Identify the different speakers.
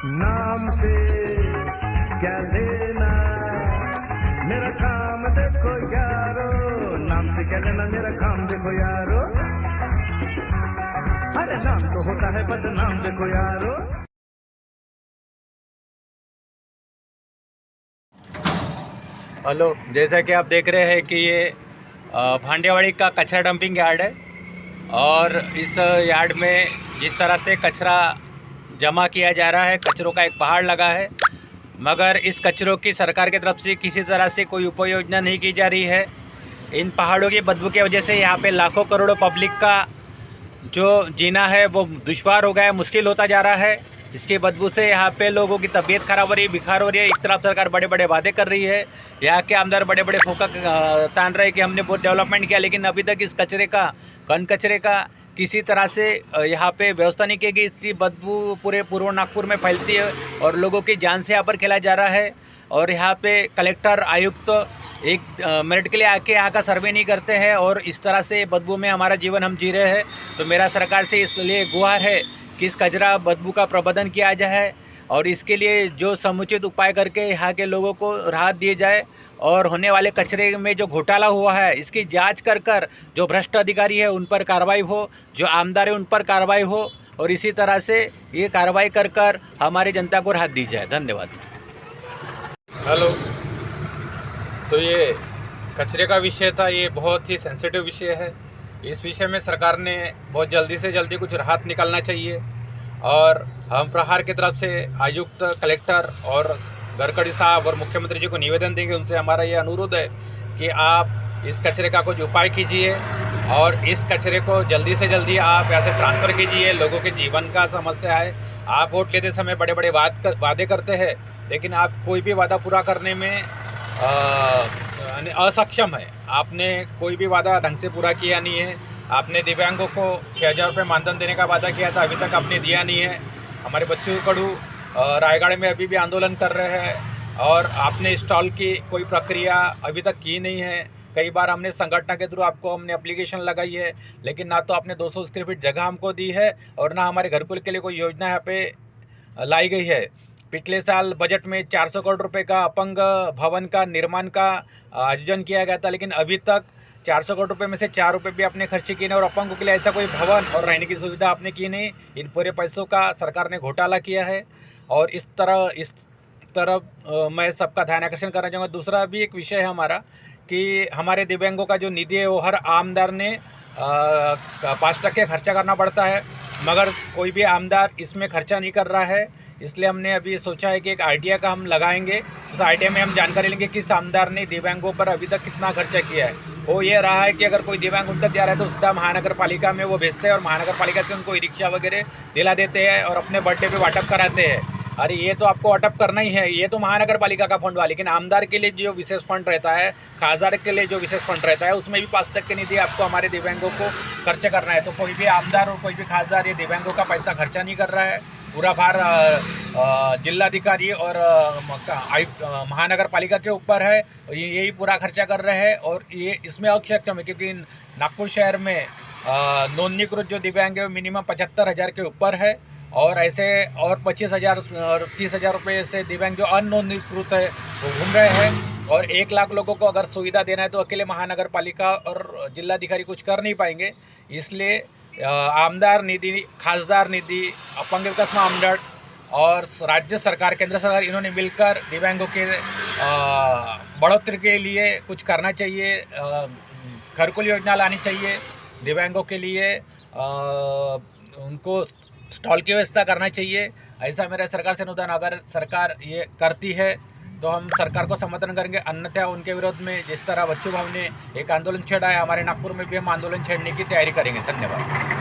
Speaker 1: नाम से क्या लेना, मेरा काम देखो यारो, नाम से क्या लेना, मेरा काम देखो यारो, अरे नाम तो होता है बदनाम देखो यारो।
Speaker 2: हेलो, जैसा कि आप देख रहे हैं कि ये भांडेवाड़ी का कचरा डंपिंग यार्ड है और इस यार्ड में जिस तरह से कचरा जमा किया जा रहा है, कचरों का एक पहाड़ लगा है, मगर इस कचरों की सरकार की तरफ से किसी तरह से कोई उपयोजना नहीं की जा रही है। इन पहाड़ों की बदबू की वजह से यहाँ पे लाखों करोड़ों पब्लिक का जो जीना है वो दुश्वार हो गया है, मुश्किल होता जा रहा है। इसकी बदबू से यहाँ पे लोगों की तबीयत खराब हो रही है, बुखार हो रही है। एक तरफ सरकार बड़े बड़े वादे कर रही है, यहाँ के आमदार बड़े बड़े फोका तान रहे हैं कि हमने बहुत डेवलपमेंट किया, लेकिन अभी तक इस कचरे का, घन कचरे का किसी तरह से यहाँ पे व्यवस्था नहीं की गई। इसकी बदबू पूरे पूर्व नागपुर में फैलती है और लोगों की जान से यहाँ पर खेला जा रहा है। और यहाँ पे कलेक्टर, आयुक्त एक मिनट के लिए आके यहाँ का सर्वे नहीं करते हैं और इस तरह से बदबू में हमारा जीवन हम जी रहे हैं। तो मेरा सरकार से इसलिए गुहार है कि इस कचरा बदबू का प्रबंधन किया जाए और इसके लिए जो समुचित उपाय करके यहाँ के लोगों को राहत दी जाए और होने वाले कचरे में जो घोटाला हुआ है इसकी जांच कर कर जो भ्रष्ट अधिकारी है उन पर कार्रवाई हो, जो आमदार है उन पर कार्रवाई हो और इसी तरह से ये कार्रवाई कर कर हमारी जनता को राहत दी जाए। धन्यवाद।
Speaker 3: हेलो, तो ये कचरे का विषय था, ये बहुत ही सेंसिटिव विषय है। इस विषय में सरकार ने बहुत जल्दी से जल्दी कुछ राहत निकालना चाहिए और हम प्रहार की तरफ से आयुक्त, कलेक्टर और गडकरी साहब और मुख्यमंत्री जी को निवेदन देंगे। उनसे हमारा ये अनुरोध है कि आप इस कचरे का कुछ उपाय कीजिए और इस कचरे को जल्दी से जल्दी आप यहाँ से ट्रांसफ़र कीजिए। लोगों के जीवन का समस्या है। आप वोट लेते समय बड़े बड़े वादे करते हैं, लेकिन आप कोई भी वादा पूरा करने में असक्षम है। आपने कोई भी वादा ढंग से पूरा किया नहीं है। आपने दिव्यांगों को 6,000 रुपये मानधन देने का वादा किया था, अभी तक आपने दिया नहीं है। हमारे बच्चू कड़ू रायगढ़ में अभी भी आंदोलन कर रहे हैं और आपने स्टॉल की कोई प्रक्रिया अभी तक की नहीं है। कई बार हमने संगठन के थ्रू आपको हमने एप्लीकेशन लगाई है, लेकिन ना तो आपने 200 स्क्वायर फीट जगह हमको दी है और ना हमारे घरकुल के लिए कोई योजना यहाँ पे लाई गई है। पिछले साल बजट में 400 करोड़ रुपए का अपंग भवन का निर्माण का आयोजन किया गया था, लेकिन अभी तक 400 करोड़ रुपए में से 4 रुपये भी आपने खर्च किए नहीं और अपंगों के लिए ऐसा कोई भवन और रहने की सुविधा आपने की नहीं। इन पूरे पैसों का सरकार ने घोटाला किया है और इस तरह मैं सबका ध्यान आकर्षण करना चाहूँगा। दूसरा भी एक विषय है हमारा कि हमारे दिव्यांगों का जो निधि है वो हर आमदार ने 5% खर्चा करना पड़ता है, मगर कोई भी आमदार इसमें खर्चा नहीं कर रहा है। इसलिए हमने अभी सोचा है कि एक आइडिया का हम लगाएंगे। उस आइडिया में हम जानकारी लेंगे कि किस आमदार ने दिव्यांगों पर अभी तक कितना खर्चा किया है। वो ये रहा है कि अगर कोई दिव्यांग उन तक जा रहा है तो सीधा महानगर पालिका में वो भेजते हैं और महानगर पालिका से उनको ई रिक्शा वगैरह दिला देते हैं और अपने बर्थडे पे वाटअप कराते हैं। अरे ये तो आपको वाटअप करना ही है, ये तो महानगर पालिका का फंड हुआ, लेकिन आमदार के लिए जो विशेष फंड रहता है, खासदार के लिए जो विशेष फंड रहता है, उसमें भी 5% निधि आपको हमारे दिव्यांगों को खर्च करना है। तो कोई भी आमदार और कोई भी खासदार ये दिव्यांगों का पैसा खर्चा नहीं कर रहा है। पूरा भार जिलाधिकारी और महानगर पालिका के ऊपर है। यही पूरा खर्चा कर रहे हैं और ये इसमें अक्षम है क्योंकि नागपुर शहर में नोंदणीकृत जो दिव्यांग है वो मिनिमम 75,000 के ऊपर है और ऐसे और 25,000 और 30,000 रुपये से दिव्यांग जो अनोंदणीकृत है वो घूम रहे हैं। और 1 लाख लोगों को अगर सुविधा देना है तो अकेले महानगर पालिका और जिलाधिकारी कुछ कर नहीं पाएंगे। इसलिए आमदार निधि, खासदार निधि, अपंग विकास महामंडल और राज्य सरकार, केंद्र सरकार, इन्होंने मिलकर दिव्यांगों के बढ़ोतरी के लिए कुछ करना चाहिए। घरकुल योजना लानी चाहिए दिव्यांगों के लिए, उनको स्टॉल की व्यवस्था करना चाहिए। ऐसा मेरा सरकार से अनुदान, अगर सरकार ये करती है तो हम सरकार को समर्थन करेंगे, अन्यथा उनके विरोध में जिस तरह बच्चू भाव ने एक आंदोलन छेड़ा है, हमारे नागपुर में भी हम आंदोलन छेड़ने की तैयारी करेंगे। धन्यवाद।